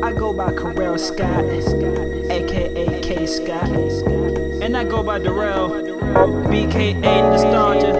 I go by Carell Scott, aka K Scott, and I go by Darrell, BKA Nostalgia.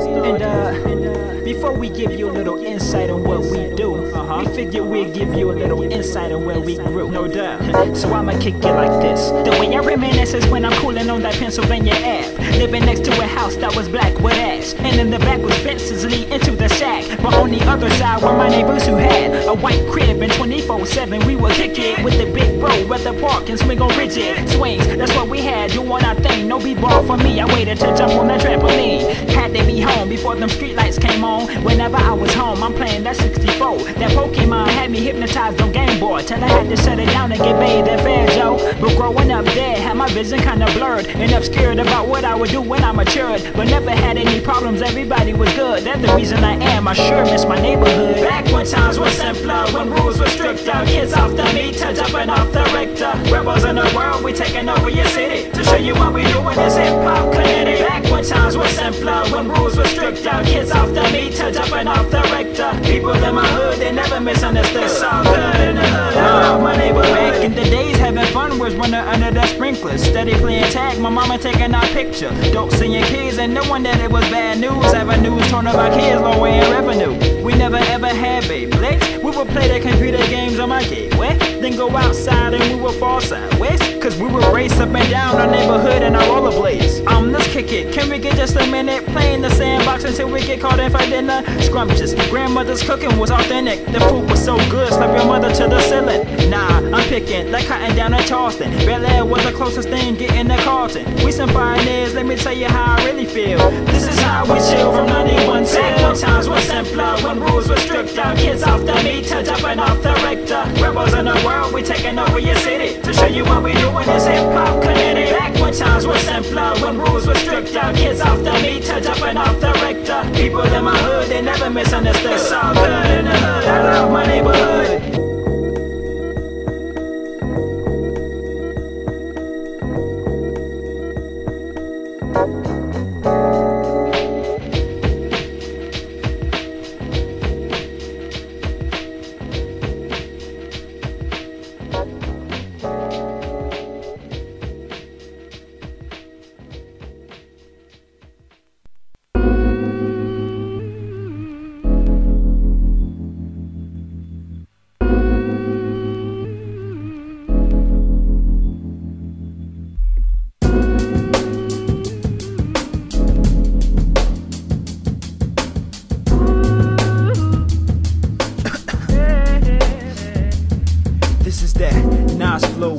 And before we give you a little insight on what we do, we figured we'd give you a little insight on where we grew. No doubt. So I'ma kick it like this. The way I reminisce is when I'm cooling on that Pennsylvania Ave, living next to a house that was black with ash, and in the back was fences leading into the shack. But on the other side were my neighbors who had a white crib, and 24/7 we would kick it with the big bro at the park and swing on rigid swings. That's what we had, doing our thing. No b-ball for me. I waited to jump on that trampoline. Had to be home before them street lights came on. Whenever I was home, I'm playing that 64. That Pokemon had me hypnotized on Game Boy till I had to shut it down and get bathed in Fair Joe. But growing up there had my vision kinda blurred and obscured about what I would do when I matured. But never had any problems, everybody was good. That's the reason I am. I sure miss my neighborhood. Back when times were simpler, when rules were stricter, kids off the meter, jumping off the Richter. Rebels in the world, we taking over your city to show you what we do in this hip-hop community. Back when times were simpler, when rules were stricter, kids off the meter, jumping off the Richter. People in my hood, they never misunderstood. It's all good in the hood, I love my neighborhood. Back in the days, having fun was running under the sprinklers, steady playing tag, my mama taking our picture. Don't see your kids and knowing that it was bad news. Having news torn up our kids, lower in revenue. We never ever had Beyblades. We would play the computer games on my gateway, then go outside and we would fall sideways, cause we would race up and down our neighborhood in our rollerblades. Let's kick it. Can we get just a minute playing the sandbox until we get caught in for dinner? Scrumptious. Grandmother's cooking was authentic. The food was so good, slap your mother to the ceiling. Nah, I'm picking like cotton down in Charleston. Bel Air was the closest thing getting to Carlton. We some pioneers, let me tell you how I really feel. This is how we chill from 91 till. Back when times were simpler, when rules were stricter, kids off the meter, jumping off the Richter. Rebels in the world, we taking over your city to show you what we do in this hip-hop community. Back when times were simpler, when rules were stricter, kids off the meter, jumping off the Richter. People in my hood, they never misunderstood. It's all good in the hood, I love my neighborhood.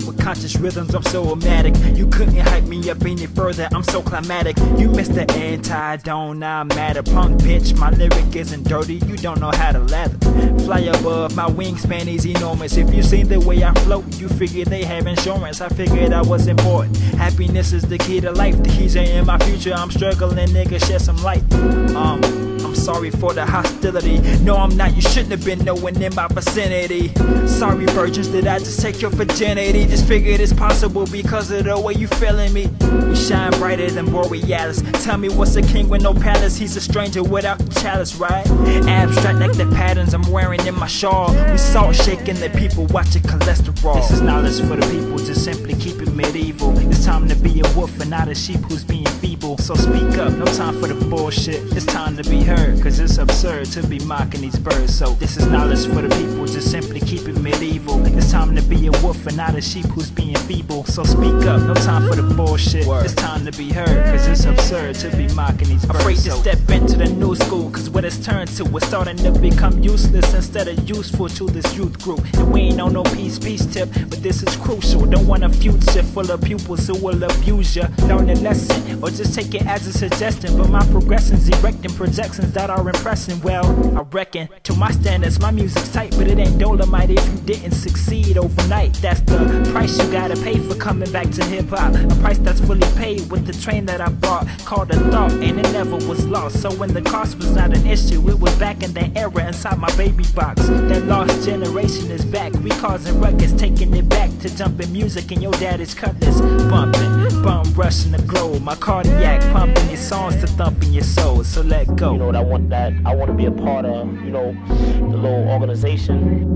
With conscious rhythms, I'm so erratic. You couldn't hype me up any further, I'm so climatic. You missed the anti-don't not matter. Punk bitch, my lyric isn't dirty, you don't know how to lather. Fly above, my wingspan is enormous. If you seen the way I float, you figured they have insurance. I figured I was important. Happiness is the key to life, the keys are in my future. I'm struggling, nigga, shed some light. I'm sorry for the hostility. No, I'm not, you shouldn't have been knowing in my vicinity. Sorry virgins, did I just take your virginity? Just figured it's possible because of the way you feeling me. You shine brighter than Borealis. Tell me what's a king with no palace? He's a stranger without the chalice, right? Abstract like the patterns I'm wearing in my shawl. We salt shaking the people watching cholesterol. This is knowledge for the people, just simply keep it medieval. It's time to be a wolf and not a sheep who's being feeble. So speak up, no time for the bullshit. It's time to be heard, cause it's absurd to be mocking these birds. So this is knowledge for the people, just simply keep it medieval. It's time to be a wolf and not a sheep who's being feeble. So speak up, no time for the bullshit. It's time to be heard, cause it's absurd to be mocking these birds. Afraid to step into the new school, cause what it's turned to is starting to become useless instead of useful to this youth group. And we ain't on no peace tip, but this is crucial. Don't want a future full of pupils who will abuse ya. Learn a lesson, or just take it as a suggestion. But my progression's erecting projections that are impressing. Well, I reckon to my standards my music's tight, but it ain't Dolomite if you didn't succeed overnight. That's the price you gotta pay for coming back to hip-hop. A price that's fully paid with the train that I bought, called a thought, and it never was lost. So when the cost was not an issue, it was back in that era inside my baby box. That lost generation is back, we causing ruckus, taking it back to jumping music and your daddy's cutlass. Bumping, bum rushing the globe, my cardiac pumping your songs to thumping your soul. So let go. You know what, I want to be a part of, you know, the little organization.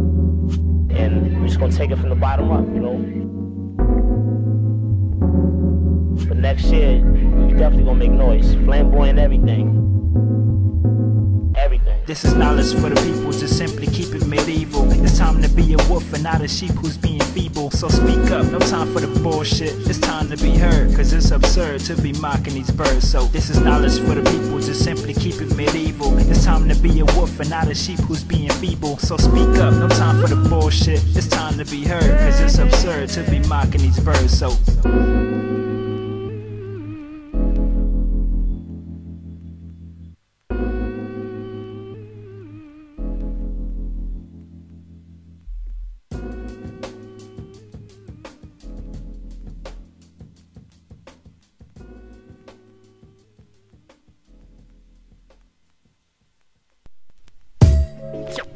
And just gonna take it from the bottom up, you know. But next year, we definitely gonna make noise, flamboyant, everything. This is knowledge for the people, just simply keep it medieval. It's time to be a wolf and not a sheep who's being feeble. So speak up, no time for the bullshit. It's time to be heard, cause it's absurd to be mocking these birds. So this is knowledge for the people, just simply keep it medieval. It's time to be a wolf and not a sheep who's being feeble. So speak up, no time for the bullshit. It's time to be heard, cause it's absurd to be mocking these birds. So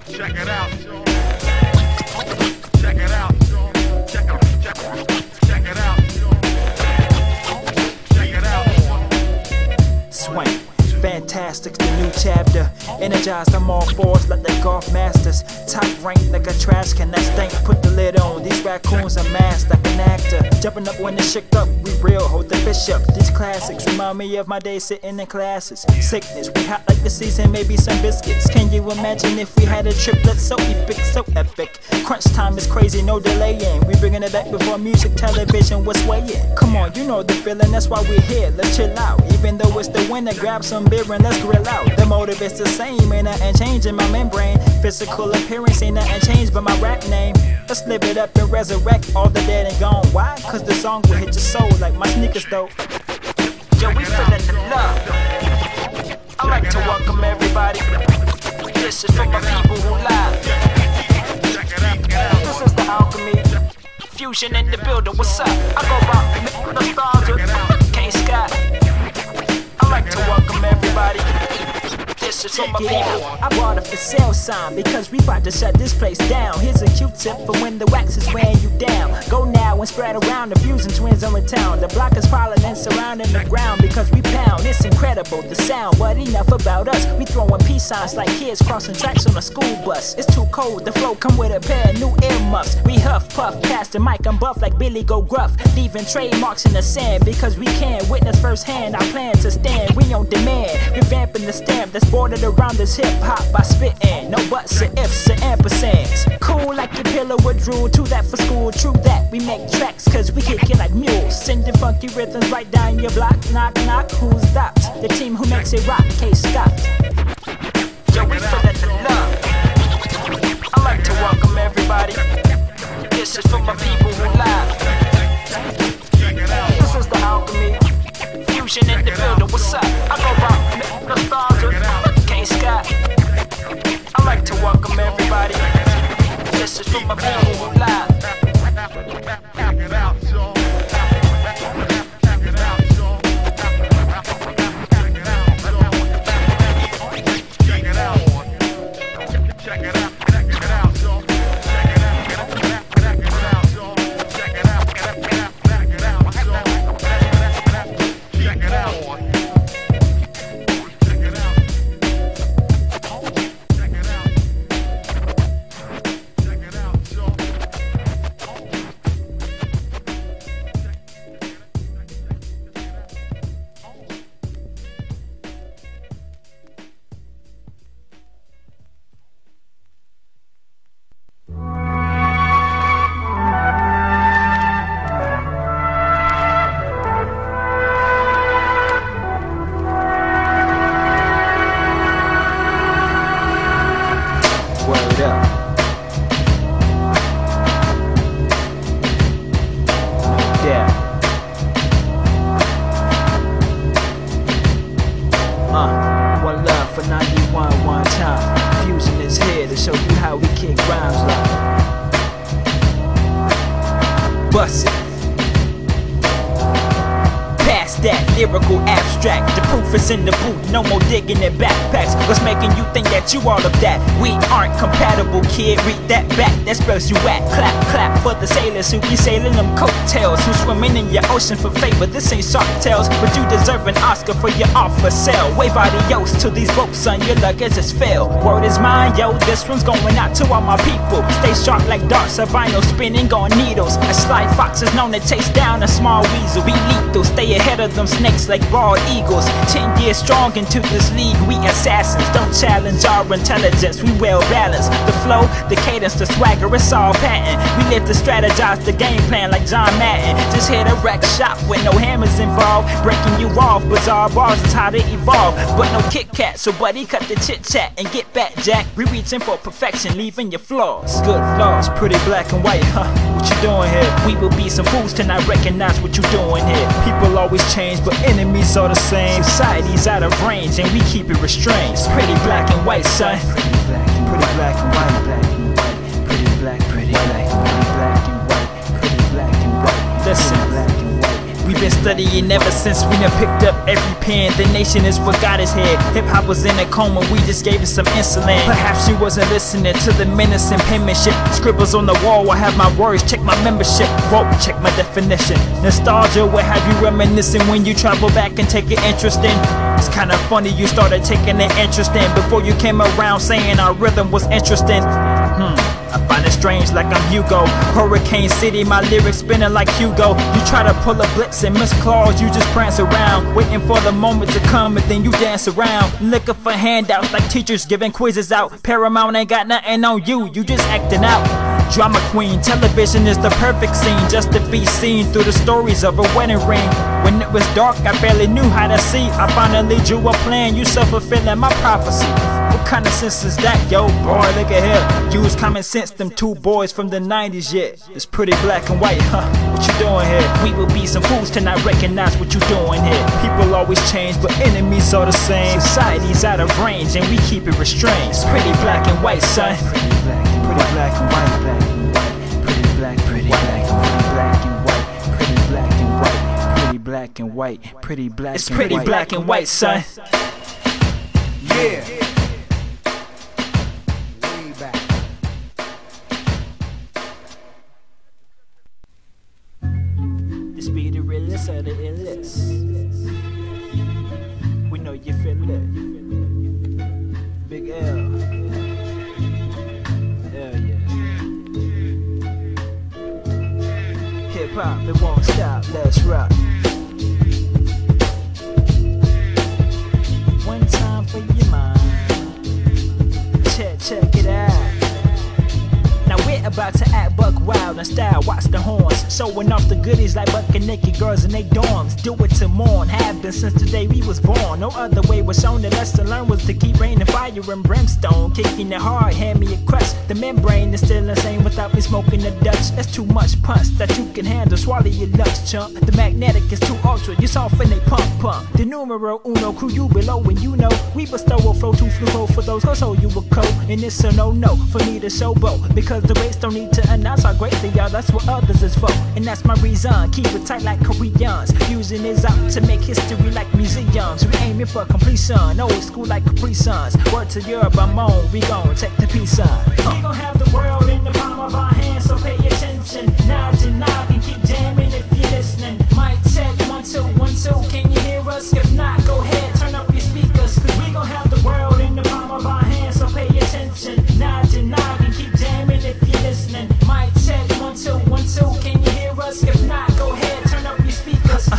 check it out. Check it out. Check it out. Check it out. Check it out. Swank. Fantastic's the new chapter. Energized, I'm all fours like the golf masters. Top rank like a trash can that stink. Put the lid on. These raccoons are masked like an actor. Jumping up when they shook up, we real, hold the fish up. These classics remind me of my days sitting in classes. Sickness, we hot like the season, maybe some biscuits. Can you imagine if we had a triplet so epic, so epic? Crunch time is crazy, no delaying. We bringing it back before music, television was swaying. Come on, you know the feeling, that's why we're here. Let's chill out. Even though it's the winter, grab some beer and let's grill out. The motive is the same, ain't nothing changing my membrane. Physical appearance ain't nothing changed but my rap name. Let's live it up and resurrect all the dead and gone. Why? Cause the song will hit your soul like my sneakers though. Yo, we feeling the love. I like to welcome everybody. This is for my people who live. This is the alchemy. Fusion in the building, what's up? I go by nostalgia, K-Scott. I like to welcome everybody. This is for my people. I bought a for sale sign because we about to shut this place down. Here's a Q-tip for when the wax is wearing you down. Go now and spread around, the Fusion twins are in town. The block is piling and surrounding the ground because we pound. It's incredible, the sound, but enough about us. We throwing peace signs like kids crossing tracks on a school bus. It's too cold, the flow come with a pair of new earmuffs. We huff, puff, past the mic, I'm buff like Billy Go Gruff. Leaving trademarks in the sand because we can witness firsthand our plan to stand. We on demand, revamping the stamp that's bordered around this hip-hop by spitting. No buts or ifs or ampersands. Cool like your pillow would drool, to that for school. True that, we make tracks cause we kick it like mules. Sending funky rhythms right down your block. Knock, knock, who's that? The team who makes it rock, K-Scott. Yo, we feeling the love. I like to welcome everybody. This is for my people who live. This is the alchemy. Fusion in the building, what's up? I go by nostalgia, K-Scott. I like to welcome everybody. This is for my people who live. One love for 91 one time. Fusion is here to show you how we kick rhymes like. Bust it. Pass that. lyrical abstract. The proof is in the boot, no more digging in backpacks. What's making you think that you all of that? We aren't compatible, kid, read that back, that spells you whack. Clap, clap for the sailors who be sailing them coattails, who swimming in your ocean for favor. This ain't shark tales, but you deserve an Oscar for your offer sale. Wave adios to these boats, son, your luck has just failed. Word is mine, yo, this one's going out to all my people. Stay sharp like darts of vinyl, spinning on needles. A sly fox is known to chase down a small weasel. Be lethal, stay ahead of them snakes like bald eagles. 10 years strong into this league, we assassins. Don't challenge our intelligence, we well balanced. The flow, the cadence, the swagger, it's all patent. We live to strategize the game plan like John Madden. Just hit a wreck shop with no hammers involved. Breaking you off, bizarre bars is how they evolve. But no Kit Kat, so buddy cut the chit chat and get back, Jack. We reaching for perfection, leaving your flaws. Good laws, pretty black and white, huh? What you doing here? We will be some fools to not recognize what you doing here. People always change, but enemies are the same. Society's out of range and we keep it restrained. It's pretty black and white, son. Pretty black and white, black and white. Pretty black and white, pretty black and white, pretty black and white. Listen, black and white. We've been studying ever since we done picked up every pen. The nation is what got us here. Hip-hop was in a coma, we just gave it some insulin. Perhaps you wasn't listening to the menacing penmanship. Scribbles on the wall, I have my words, check my membership. Whoa, check my definition. Nostalgia will have you reminiscing when you travel back and take an interest in. It's kinda funny you started taking an interest in before you came around saying our rhythm was interesting. I find it strange like I'm Hugo. Hurricane City, my lyrics spinning like Hugo. You try to pull a blitz and miss claws, you just prance around, waiting for the moment to come and then you dance around. Looking for handouts like teachers giving quizzes out. Paramount ain't got nothing on you, you just acting out. Drama queen, television is the perfect scene just to be seen through the stories of a wedding ring. When it was dark, I barely knew how to see. I finally drew a plan, you self-fulfilling my prophecy. What kind of sense is that, yo? Boy, look at here. Use common sense, them two boys from the 90s, yeah. It's pretty black and white, huh? What you doing here? We will be some fools to not recognize what you doing here. People always change, but enemies are the same. Society's out of range and we keep it restrained. It's pretty black and white, son. Pretty black and white, black and white. Pretty black and white, pretty black and white. Pretty black and white, pretty black and white. It's pretty black and white, son. Yeah. Way back. This be the realest of the illest. We know you feel it. Big L. Hell yeah. Hip hop, it won't stop. Let's rock. One time for your mind. Check it out. Now we're about to act buck wild in style, watch the horns. Showing off the goodies like bucking naked girls in they dorms. Do it to mourn, have been since the day we was born. No other way was shown, the lesson learned was to keep raining fire and brimstone. Kicking it hard, hand me a crush. The membrane is still insane without me smoking the Dutch. That's too much punch that you can handle, swallow your lunch, chump. The magnetic is too ultra, you soft and they pump. The numero uno crew you below, and you know we bestow a flow too fluo for those who show you a code. And it's a no for me to showboat, because the race don't need to announce how great they are, that's what others is for. And that's my reason, keep it tight like Koreans. Fusion is out to make history like museums. We aiming for completion, old school like Capri Suns. Word to Europe, I'm on, we gon' take the peace sign. We gon' have the world in the palm of our hands, so pay attention. Nod and nod and keep jamming if you're listening. Mic check, 1 2 1 2, can you hear us? If not, go ahead, turn up your speakers. Cause we gon' have the world in the palm of our hands, so pay attention. Nod and nod and keep jamming if you're listening. Mic check, 1 2 1 2, can you hear us? If not, go ahead, turn up your speakers.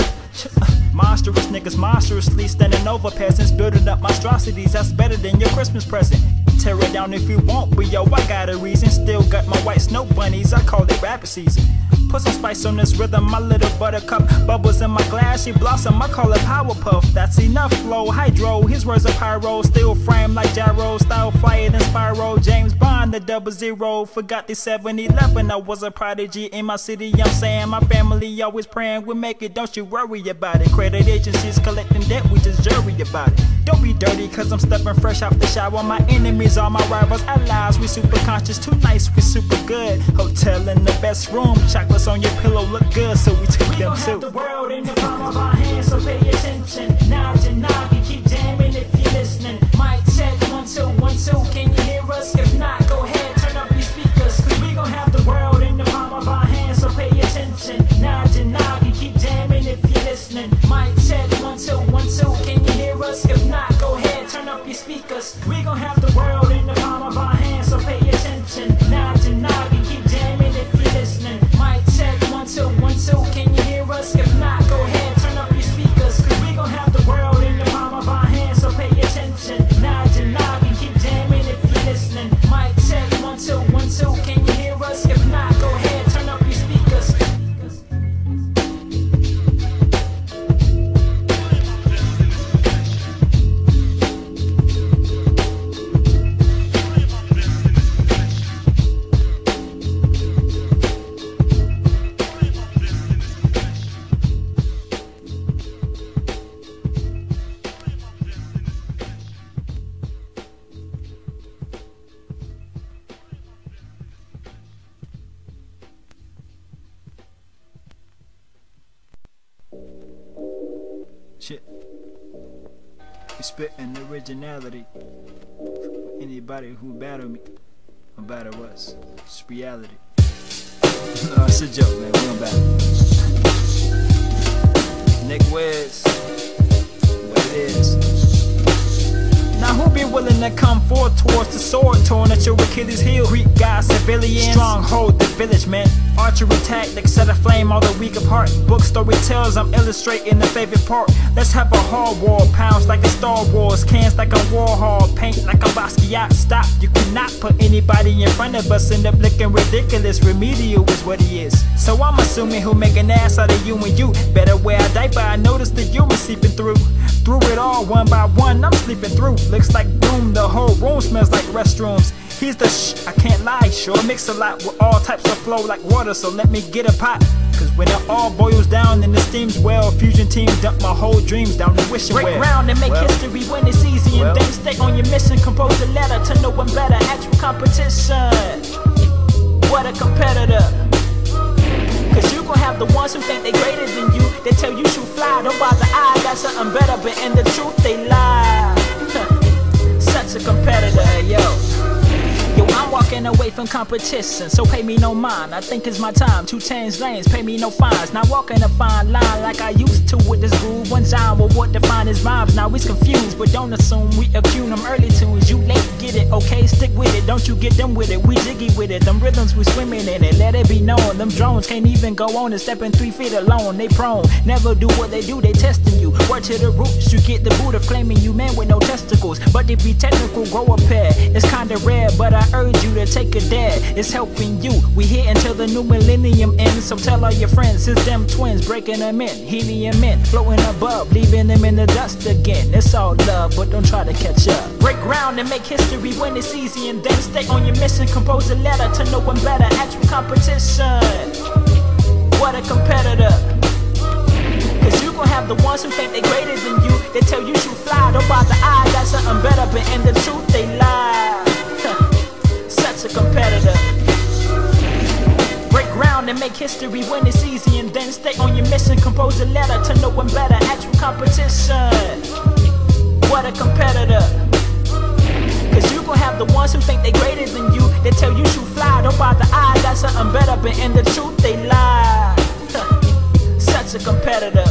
Monstrous niggas monstrously standing over peasants, building up monstrosities that's better than your Christmas present. Tear it down if you want, but yo, I got a reason. Still got my white snow bunnies, I call it rapper season. Put some spice on this rhythm, my little buttercup. Bubbles in my glass, she blossom, I call it Powerpuff. That's enough flow, hydro, his words are pyro. Still frame like gyro, style flyer than Spyro. James Bond, the 00, forgot the 7-11. I was a prodigy in my city, I'm saying. My family always praying we make it, don't you worry about it. Credit agencies collecting debt, we just jury about it. Don't be dirty, cause I'm stepping fresh out the shower. My enemies are my rivals, allies. We super conscious, too nice, we super good. Hotel in the best room, chocolates on your pillow look good, so we took them too. The world in the palm of our hands, so pay attention. Nod and nod, and keep jamming if you're listening. Mic check, 1 2 1 2. Can you hear us? If not, go ahead, turn up your speakers. Cause we gon' have the world in the palm of our hands, so pay attention. Nod and nod, and keep jamming if you're listening. Mic check, 1 2 1 2. Can you hear us? If not, go ahead, turn up your speakers. We gon' have the world in the palm of our hands, so pay attention. Nod and nod, and keep jamming if you're listening. Mic check, 1 2 1 2. Can you hear us? If not, go ahead, turn up your speakers. Cause we gon' have the world in the palm of our hands, so pay attention. Nod and nod, and keep jamming if you're listening. Mic check, 1 2 1 2. Can you hear us? If not, go ahead, turn up your speakers. Shit. We spittin' originality. For anybody who battle me or battle us. It's reality. No, it's a joke, man. We don't battle. Nick Wiz. What it is. Now who be willing to come forth towards the sword torn at your Achilles heel? Greek gods, civilians, stronghold the village, man. Archery tactics set aflame all the weak of heart. Book story tells I'm illustrating the favorite part. Let's have a hard war, pounds like the Star Wars, cans like a Warhol, paint like a Basquiat. Stop, you cannot put anybody in front of us. End up looking ridiculous, remedial is what he is. So I'm assuming he'll make an ass out of you and you. Better wear a diaper, I noticed the urine seeping through. Through it all, one by one, I'm sleeping through. Looks like doom, the whole room smells like restrooms. He's the I can't lie, sure mix a lot with all types of flow like water, so let me get a pot. Cause when it all boils down and the steam's well, fusion team dump my whole dreams down the wishing well. Break ground and make history when it's easy, and then stay on your mission. Compose a letter to no one better. Actual competition, what a competitor. Cause you gon' have the ones who think they greater than you. They tell you shoot fly, don't bother, I got something better. But in the truth they lie. Such a competitor, yo. Yo, I'm walking away from competition, so pay me no mind. I think it's my time to change lanes, pay me no fines. Now walking a fine line like I used to with this groove. One time with what define his rhymes. Now he's confused, but don't assume we accuse them early tunes. You late, get it, okay, stick with it. Don't you get them with it, we jiggy with it. Them rhythms we swimming in it, let it be known. Them drones can't even go on and stepping 3 feet alone. They prone, never do what they do, they testing you. Word to the roots, you get the boot of claiming you man with no testicles. But to be technical, grow a pair. It's kinda rare, but I urge you to take a dare. It's helping you. We here until the new millennium ends. So tell all your friends, it's them twins breaking them in, helium in, floating above, leaving them in the dust again. It's all love, but don't try to catch up. Break ground and make history when it's easy, and then stay on your mission. Compose a letter to no one better. Actual competition, what a competitor. Cause you gon' have the ones who think they greater than you. They tell you shoot fly, don't bother, I got something better. But in the truth they lie. Such a competitor. Break ground and make history when it's easy, and then stay on your mission. Compose a letter to no one better. Actual competition, what a competitor. Cause you gon' have the ones who think they greater than you. They tell you shoot fly, don't bother, I got something better. But in the truth they lie. Such a competitor.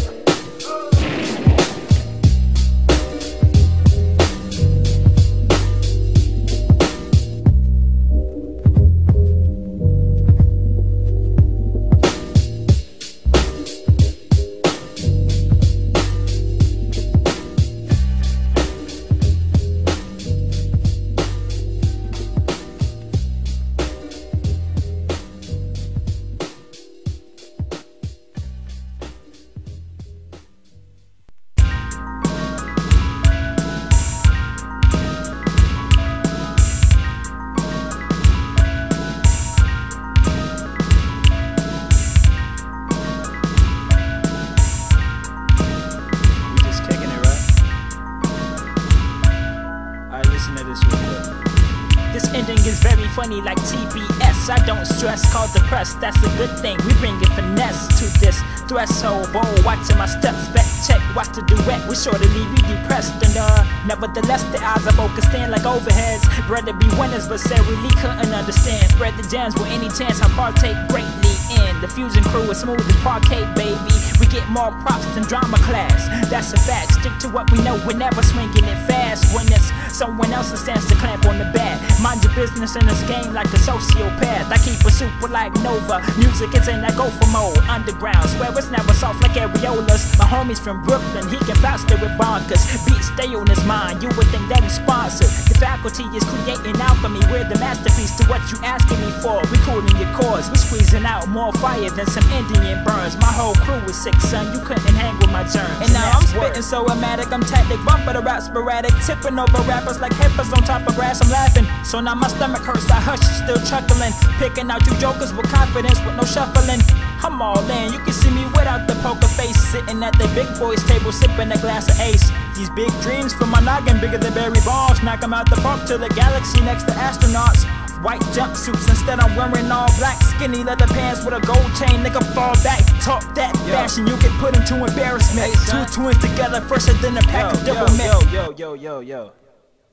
funny like TBS. I don't stress, called depressed, that's a good thing. We bringin' finesse to this threshold. Bold, watching my steps, back check, watch the duet. We sure to leave you depressed. And nevertheless, the eyes are focused in like overheads. Rather be winners, but said really couldn't understand. Spread the gems with any chance I partake greatly in. The Fusion crew is smooth as parquet, baby. We get more props than drama class. That's a fact. Stick to what we know. We're never swinging it fast. When it's someone else's chance to clamp on the bat. Mind your business in this game like a sociopath. I keep it super like Nova. Music is in that gopher mode. Underground, swear it's never soft like areolas. My homies from Brooklyn, he can vouch they with bonkers. Beats stay on his mind. You would think that he's sponsored. The faculty is creating alchemy. We're the masterpiece to what you asking me for. We cooling your cores. We squeezing out more fire than some Indian burns. My whole crew is sick, son. You couldn't hang with my germs. And now I'm spitting so erratic, I'm tactic, bumper the rap sporadic, tipping over rappers like heifers on top of grass. I'm laughing, so now my stomach hurts. I hush, still chuckling, picking out you jokers with confidence, with no shuffling. I'm all in. You can see me without the poker face, sitting at the big boys' table, sipping a glass of Ace. These big dreams for my noggin, bigger than Barry Bonds. Knock 'em out the park to the galaxy next to astronauts. White jumpsuits, instead I'm wearing all black. Skinny leather pants with a gold chain, nigga fall back. Talk that fashion, you get put into embarrassment. Two twins together, fresher than a pack of double mint. Yo.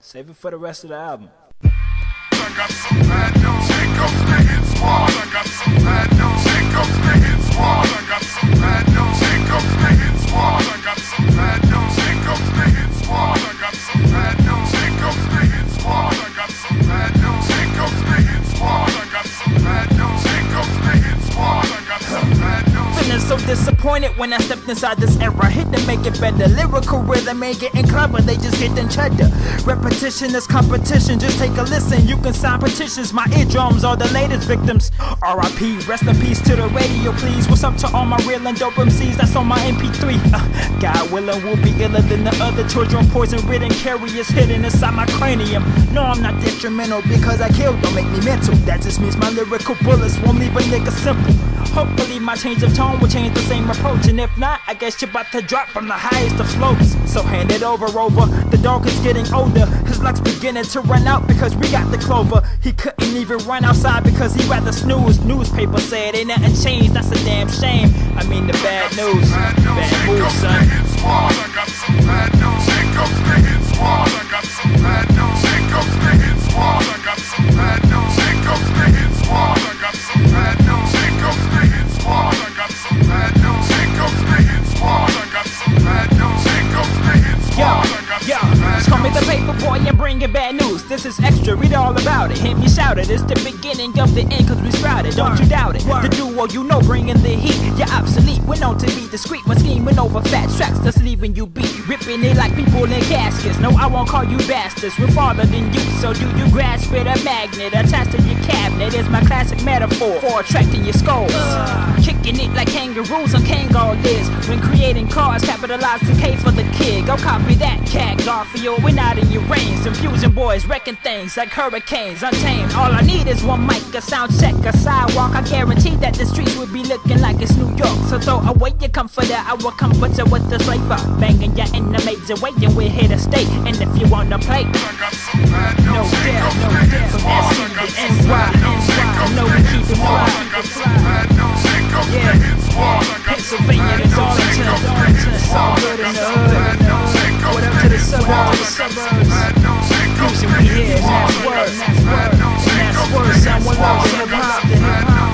Save it for the rest of the album. I got some bad news, here comes the hit squad. I got some bad news, here comes the hit squad. I got some bad news, here comes the hit squad. I got some bad news, here comes the hit squad. I got some bad news, here comes the hit squad. I got some bad news, here comes the hit squad. I got some bad news, here comes the hit squad. I got some bad news. Feeling so disappointed when I stepped inside this era. Hit to make it better. Lyrical rhythm ain't getting clever, they just hitting cheddar. Repetition is competition, just take a listen. You can sign petitions, my eardrums are the latest victims. R.I.P. Rest in peace to the radio, please. What's up to all my real and dope MCs that's on my MP3? God willing, we'll be iller than the other children. Poison ridden carriers hidden inside my cranium. No, I'm not detrimental because I killed, don't make me mental. That just means my lyrical bullets won't leave a nigga simple. Hopefully my change of tone will change the same approach. And if not, I guess you're about to drop from the highest of slopes. So hand it over. The dog is getting older. His luck's beginning to run out because we got the clover. He couldn't even run outside because he'd rather snooze. Newspaper said ain't nothing changed, that's a damn shame. I mean the bad news. Bad moves, son. I got some bad news, here comes the hit squad. I got some bad news, here comes the hit squad. I got some bad news, here comes the hit squad. I got some bad news, here comes the hit squad. I got some bad news, here comes the hit squad. I got some bad news, here comes the hit squad. Yo, just call me the paper boy and bring you bad news. This is extra, read all about it. Hear me shout it, it's the beginning of the end cause we sprouted. Don't you doubt it, the duo you know bringing the heat. You're obsolete, we're known to be discreet. When scheming over fat tracks that's leaving you beat. Ripping it like people in caskets. No, I won't call you bastards, we're farther than you. So do you grasp it, a magnet attached to your cabinet is my classic metaphor for attracting your skulls. Kicking it like kangaroos on Kangol is. When creating cars, capitalize the K for the kid. Go copy that cat, Garfield, we're not in your range. Some Fusion boys wrecking things like hurricanes, untamed. All I need is one mic, a sound check, a sidewalk. I guarantee that the streets will be looking like it's New York. So throw away your comforter, I will comfort you with the flavor. Banging ya in a major way and we're here to stay. And if you wanna play, no doubt, from SC to NY, no we keep it fly. Yeah, Pennsylvania to Darlington, it's all good in the hood. What up to the suburbs? Fusion, we here, and that's word. Someone loves the hip hop.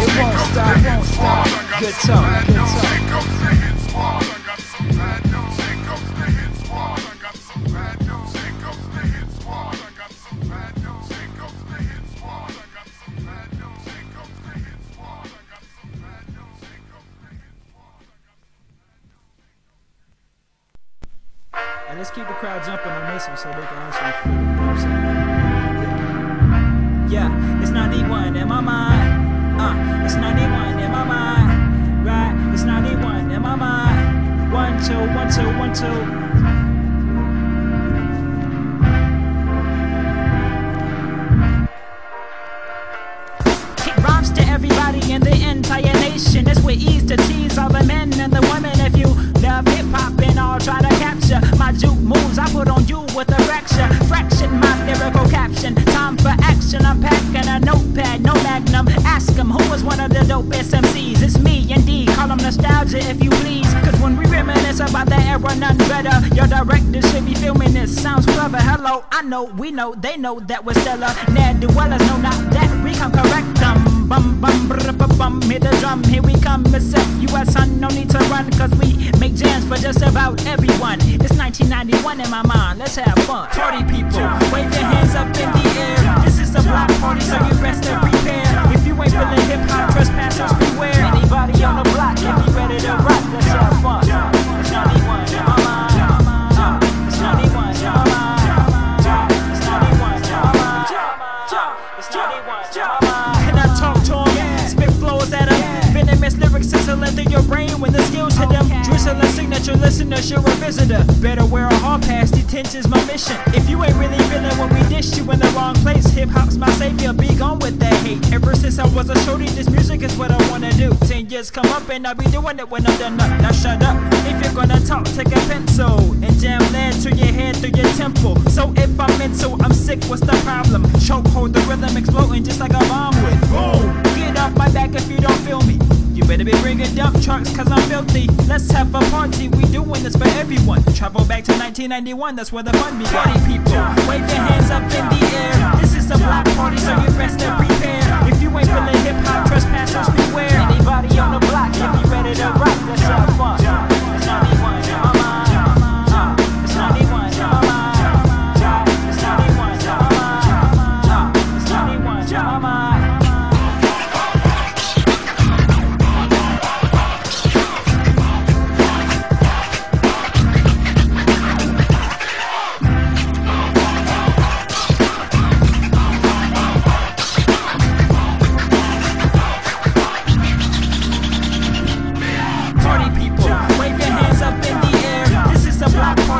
It won't stop. Good talk. And let's keep the crowd jumping on this one so they can actually feel it, you know what I'm saying? Yeah, it's 91 in my mind. It's 91 in my mind. Right, it's 91 in my mind. 1, 2, 1, 2, 1, 2. Kick rhymes to everybody in the entire nation. It's with ease to tease all the men and the women. If you love hip-hop and all try to capture my juke moves, I put on you with a fraction my lyrical caption. Time for action. question, I'm packing a notepad, no magnum. Ask him who was one of the dopest MCs. It's me, indeed, call him nostalgia if you please. Cause when we reminisce about that era, none better. Your director should be filming this, sounds clever. Hello, I know, we know, they know that we're stellar. Ne'er-do-wellers know not that, we come correct them. Bum bum brr bum, hit the drum, here we come. It's US, son, no need to run. Cause we make jams for just about everyone. It's 1991 in my mind, let's have fun. Party people, wave your hands up in the air. This is a block party, so you best to prepare. If you ain't feeling hip-hop, trespassers beware. Anybody on the block, if you ready to rock, let's have fun. It's 91, it's 91, it's 91. Can I talk to him? Spit flows at him. Venomous lyrics sizzling through your brain when the skills hit them. Drizzle a signature listeners, you're a visitor. Better wear a hall pass, detention's my mission. If you ain't really feeling what we dish, you in the wrong place. Hip-hop's my savior, be gone with that hate. Ever since I was a shorty, this music is what I wanna do. 10 years come up and I'll be doing it when I'm done up. Now shut up, if you're gonna talk, take a pencil and jam lead to your head through your temple. So if I'm mental, I'm sick, what's the problem? Chokehold the rhythm exploding just like a bomb would. Boom, get off my back if you don't feel me. You better be bringing dump trucks cause I'm filthy. Let's have a party, we doing this for everyone. Travel back to 1991, that's where the fun began. Party people, wave your hands up in the air. This is a block party, so you best to prepare. If you ain't feeling hip-hop, trespassers beware. Anybody on the block, if you ready to rock, let's have fun. It's 91, it's 91, it's 91, it's 91, it's 91.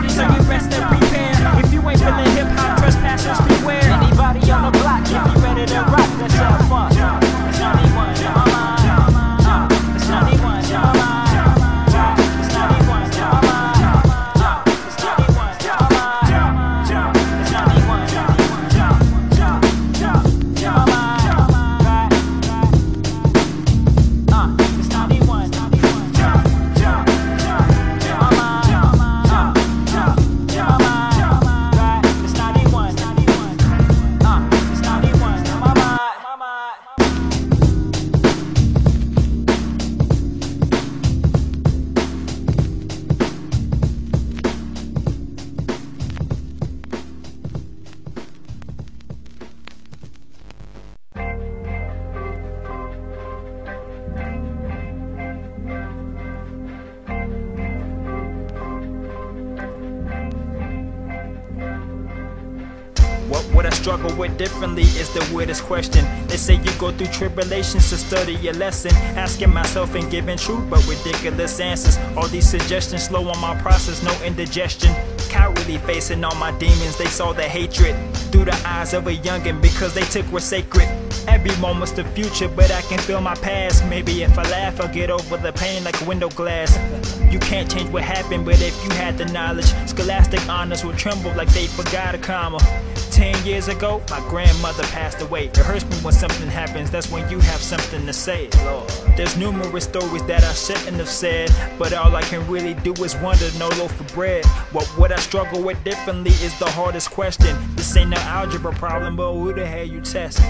So you best to prepare. If you ain't feeling hip-hop, trespassers beware. Anybody on the block, if you ready to rock, let's have fun. It's 91, it's 91, it's 91, it's 91, What I struggle with differently is the weirdest question. They say you go through tribulations to study your lesson. Asking myself and giving truth but ridiculous answers. All these suggestions slow on my process, no indigestion. Cowardly facing all my demons, they saw the hatred through the eyes of a youngin' because they took what's sacred. Every moment's the future, but I can feel my past. Maybe if I laugh, I'll get over the pain like window glass. You can't change what happened, but if you had the knowledge, scholastic honors will tremble like they forgot a comma. 10 years ago, my grandmother passed away. It hurts me when something happens, that's when you have something to say. Lord. There's numerous stories that I shouldn't have said, but all I can really do is wonder, no loaf of bread. What I struggle with differently is the hardest question. This ain't no algebra problem, but who the hell you test?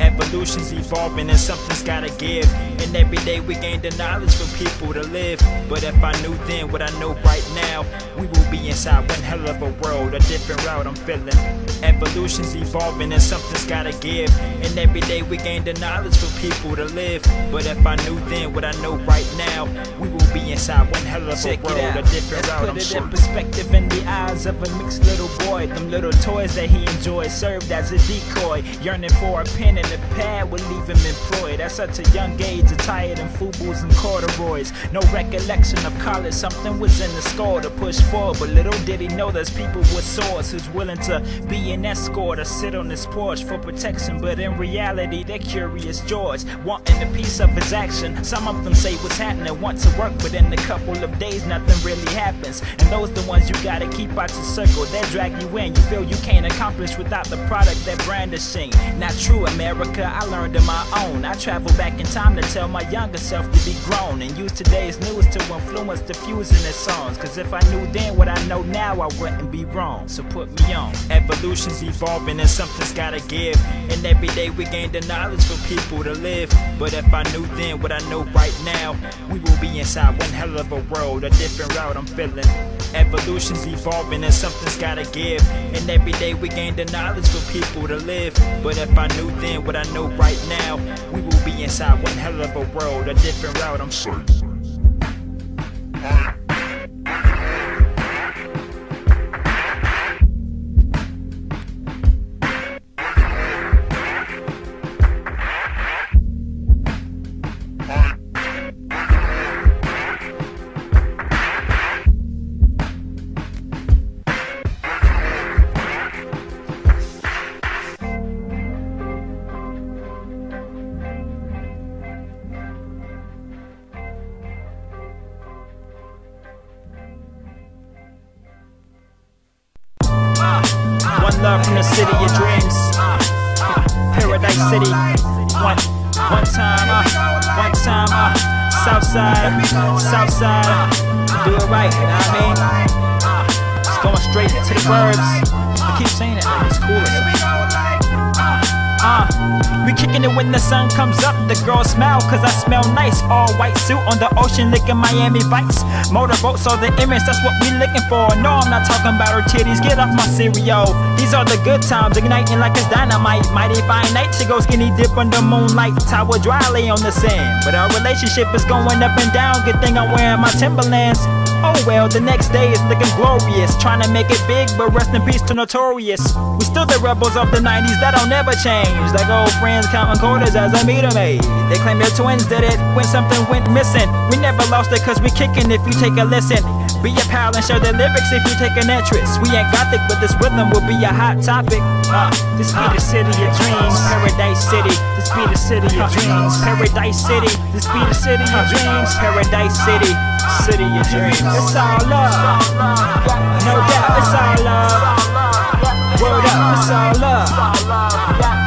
Evolution's evolving and something's gotta give. And every day we gain the knowledge for people to live. But if I knew then what I know right now, we will be inside one hell of a world, a different route I'm feeling. Evolution's evolving and something's gotta give. And every day we gain the knowledge for people to live. But if I knew then what I know right now, we will be inside one hell of a world, a different route I'm Let's put it sure. in perspective in the eyes of a mixed little boy. Them little toys that he enjoyed served as a decoy, yearning for a pen and a pad would leave him employed. At such a young age, attired in FUBUs and corduroys. No recollection of college, something was in the score to push forward. But little did he know there's people with swords who's willing to be an escort or sit on his porch for protection. But in reality, they're curious George, wanting a piece of his action. Some of them say what's happening, want to work, but in a couple of days nothing really happens. And those the ones you gotta keep out your circle, they drag you in. You feel you can't accomplish without the product they're brandishing. Not true, America, I learned on my own. I travel back in time to tell my younger self to be grown, and use today's news to influence diffusing their songs. Cause if I knew then what I know now, I wouldn't be wrong. So put me on. Evolution's evolving and something's gotta give, and every day we gain the knowledge for people to live. But if I knew then what I know right now, we will be inside one hell of a world, a different route I'm feeling. Evolution's evolving and something's gotta give, and every day we gain the knowledge for people to live. But if I knew then what I know right now, we will be inside one hell of a world, a different route I'm saying. One love from the city of dreams, Paradise City. One time, Southside, Southside. Do it right, you know what I mean? Just going straight to the verbs. I keep saying it, it's cool. We kicking it when the sun comes up. The girls smile cause I smell nice. All white suit on the ocean, licking Miami Vice. Motorboats are the image, that's what we looking for. No, I'm not talking about her titties, get off my cereal. These are the good times, igniting like it's dynamite. Mighty fine night to go skinny dip under moonlight. Towel dry lay on the sand, but our relationship is going up and down. Good thing I'm wearing my Timberlands. Oh well, the next day is looking glorious. Trying to make it big, but rest in peace to Notorious. We still the rebels of the 90s, that'll never change. Like old friends counting quarters as I meet them, ayy. They claim their twins did it when something went missing. We never lost it cause we kicking if you take a listen. Be a pal and share the lyrics if you take an interest. We ain't gothic, but this rhythm will be a hot topic. This be the city of dreams, Paradise City. This be the city of dreams, Paradise City. This be the city of dreams, Paradise City. City of dreams. It's all love, no doubt. It's all love. Word up, it's all love.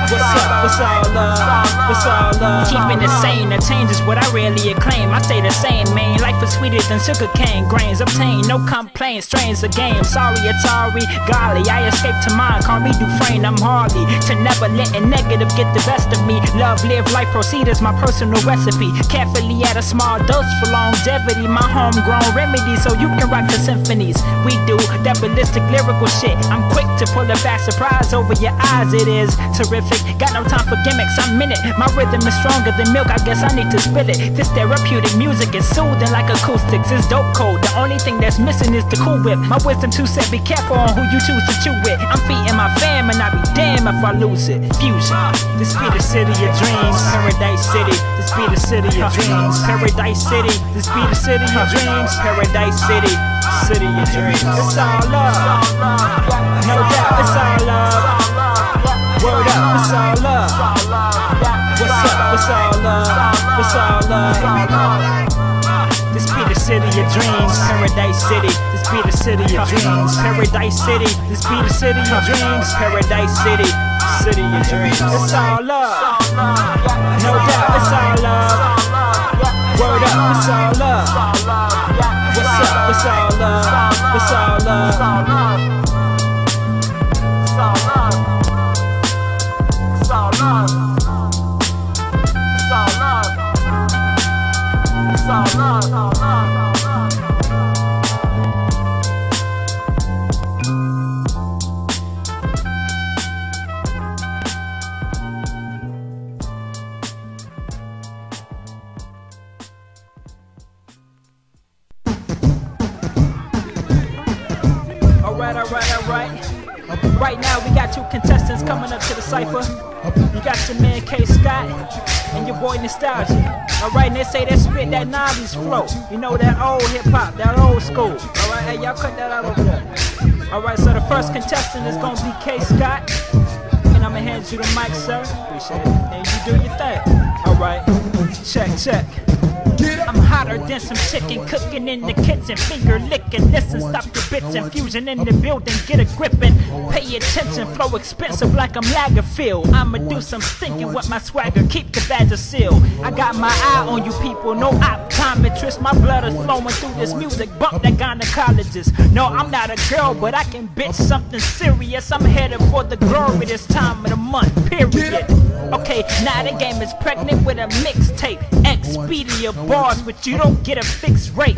What's up? It's all love. It's all love. Keeping it sane, the change is what I really acclaim. I stay the same, man. Life is sweeter than sugar cane. Grains obtain, no complaints. Strains the game. Sorry, Atari. Golly, I escaped to mine. Call me Dufresne, I'm Harley. To never let a negative get the best of me. Love, live, life, proceed is my personal recipe. Carefully at a small dose for longevity. My homegrown remedy so you can rock the symphonies. We do that ballistic lyrical shit. I'm quick to pull a fast surprise over your eyes. It is terrific. Got no time for gimmicks, I'm in it. My rhythm is stronger than milk, I guess I need to spill it. This therapeutic music is soothing like acoustics. It's dope code, the only thing that's missing is the cool whip. My wisdom too said be careful on who you choose to chew with. I'm feeding my fam and I be damn if I lose it. Fusion. This be the city of dreams, Paradise City. This be the city of dreams, Paradise City. This be the city of dreams, Paradise City. City of dreams. It's all love, no doubt. It's all love. Word up, it's all love. What's up? It's all love. It's all love. This be the city of dreams, Paradise City. This be the city of dreams, Paradise City. This be the city of dreams, Paradise City. City of dreams. It's all love, no doubt. It's all love. Word up, it's all love. What's up? It's all love. It's all love. It's all love. It's all love. It's all love. It's all love. Alright. Right now we got two contestants coming up to the cypher. You got your man K Scott and your boy Nostalgia. Alright, and they say they spit that 90s flow. You know, that old hip hop, that old school. Alright, hey, y'all cut that out over there. Alright, so the first contestant is gonna be K Scott. And I'ma hand you the mic, sir. Appreciate it. And you do your thing. Alright, check. I'm hotter than some chicken cooking in the kitchen, finger licking. Listen, stop your bitch infusion in the building, get a gripping. Pay attention, flow expensive like I'm Lagerfield. I'ma do some stinking with my swagger, keep the badger seal. I got my eye on you people, no optometrist. My blood is flowing through this music, bump that gynecologist. No, I'm not a girl, but I can bitch something serious. I'm headed for the glory this time of the month, period. Okay, now the game is pregnant with a mixtape. Expedia bars, but you don't get a fixed rate.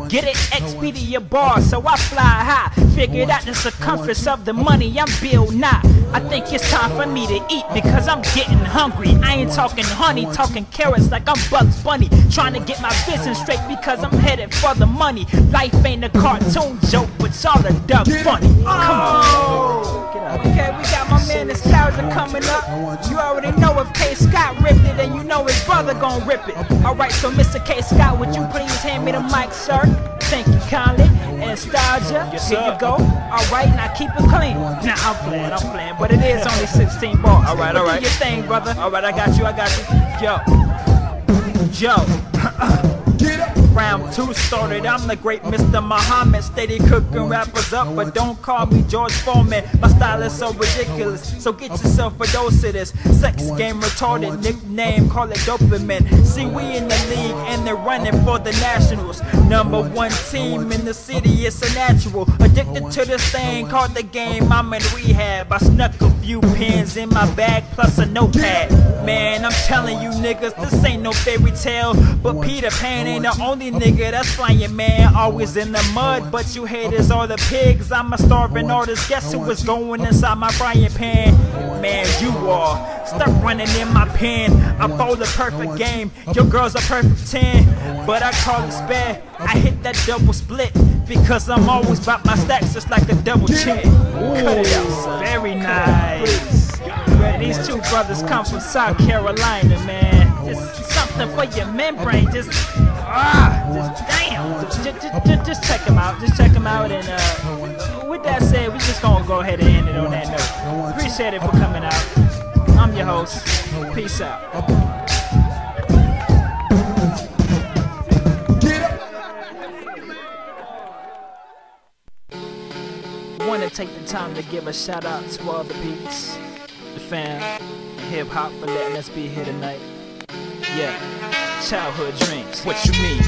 Get it? Expedia bars, so I fly high. Figured out the circumference of the money, I'm Bill Nye. I think it's time for me to eat because I'm getting hungry. I ain't talking honey, talking carrots like I'm Bugs Bunny. Trying to get my vision straight because I'm headed for the money. Life ain't a cartoon joke, but y'all are dumb funny. Come on. Okay, we got my man Nostalgia coming up. You already know if K Scott ripped it, then you know his brother gon' rip it. Alright, so Mr. K Scott, would you please hand me the mic, sir? Thank you kindly. And Nostalgia, here you go. Alright, now keep it clean. Nah, I'm playing, but it is only 16 bars. Alright. Do your thing, brother. Alright, I got you. Yo. Round 2 started, I'm the great Mr. Muhammad. Steady cooking rappers up, but don't call me George Foreman. My style is so ridiculous, so get yourself a dose of this. Sex game retarded, nickname, call it dopamine. See, we in the league and they're running for the Nationals. #1 team in the city, it's a natural. Addicted to this thing called the game, I'm in rehab. I snuck a few pens in my bag plus a notepad. Man, I'm telling you niggas, this ain't no fairy tale. But Peter Pan ain't the only nigga that's flying, man. Always in the mud, but you haters are the pigs. I'm a starving artist, guess who was going inside my frying pan? Man, you are. Stop running in my pen. I bowl a perfect game, your girl's a perfect 10. But I call it spare, I hit that double split because I'm always about my stacks just like a double chin. Cut it out, son. Very nice. These two brothers come from South Carolina, man. Just something for your membrane, just damn. Just check them out. And with that said, we just gonna go ahead and end it on that note. Appreciate it for coming out. I'm your host. Peace out. Want to take the time to give a shout out to all the peeps, the fam, hip hop for letting us be here tonight. Yeah, childhood dreams. What you mean?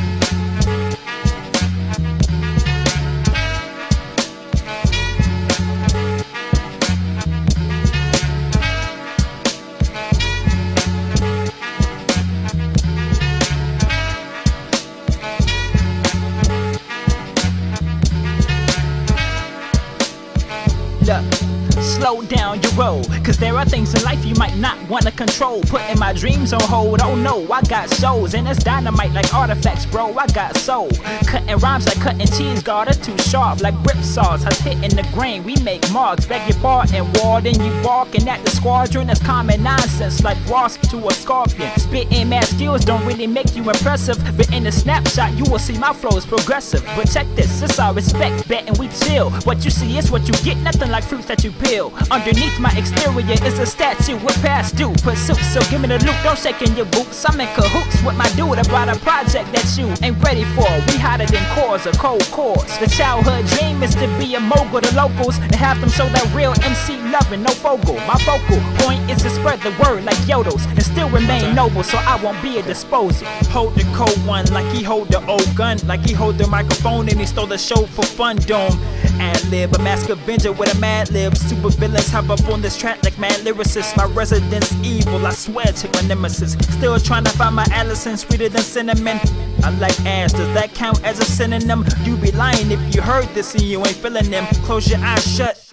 Slow down your roll, cause there are things in life you might not wanna control. Putting my dreams on hold, oh no, I got souls. And it's dynamite like artifacts, bro, I got soul. Cutting rhymes like cutting cheese, God, it's too sharp. Like grip saws, us hitting the grain, we make marks. Beg your pardon, warden, you barking at the squadron. That's common nonsense, like wasp to a scorpion. Spitting mad skills don't really make you impressive, but in a snapshot you will see my flow is progressive. But check this, it's all respect, betting we chill. What you see is what you get, nothing like fruits that you peel. Underneath my exterior is a statue with past due pursuit. So give me the loot, don't shake in your boots. I'm in cahoots with my dude about a project that you ain't ready for. We hotter than cores or cold cores. The childhood dream is to be a mogul to locals and have them show that real MC loving, no focal. My focal point is to spread the word like Yodos and still remain noble, so I won't be a disposal. Hold the cold one like he hold the old gun, like he hold the microphone and he stole the show for fun. Dome ad-lib, a mask avenger with a mad lib. Super villains hop up on this track like mad lyricists. My residence evil, I swear to my nemesis. Still trying to find my Allison sweeter than cinnamon. I like ass, does that count as a synonym? You be lying if you heard this and you ain't feeling them. Close your eyes shut,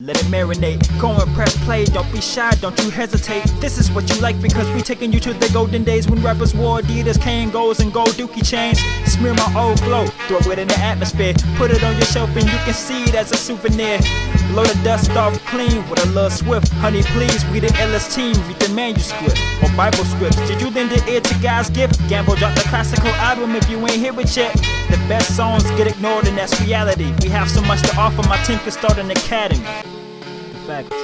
let it marinate. Go and press play, don't be shy, don't you hesitate. This is what you like because we taking you to the golden days when rappers wore Adidas, cane goals, and gold dookie chains. Smear my old flow, throw it in the atmosphere. Put it on your shelf and you can see it as a souvenir. Blow the dust off clean with a little swift. Honey, please, we the illest team. Read the manuscript or Bible scripts. Did you lend your ear to God's gift? Gamble dropped the classical album if you ain't hear it yet. The best songs get ignored and that's reality. We have so much to offer, my team could start an academy. The fact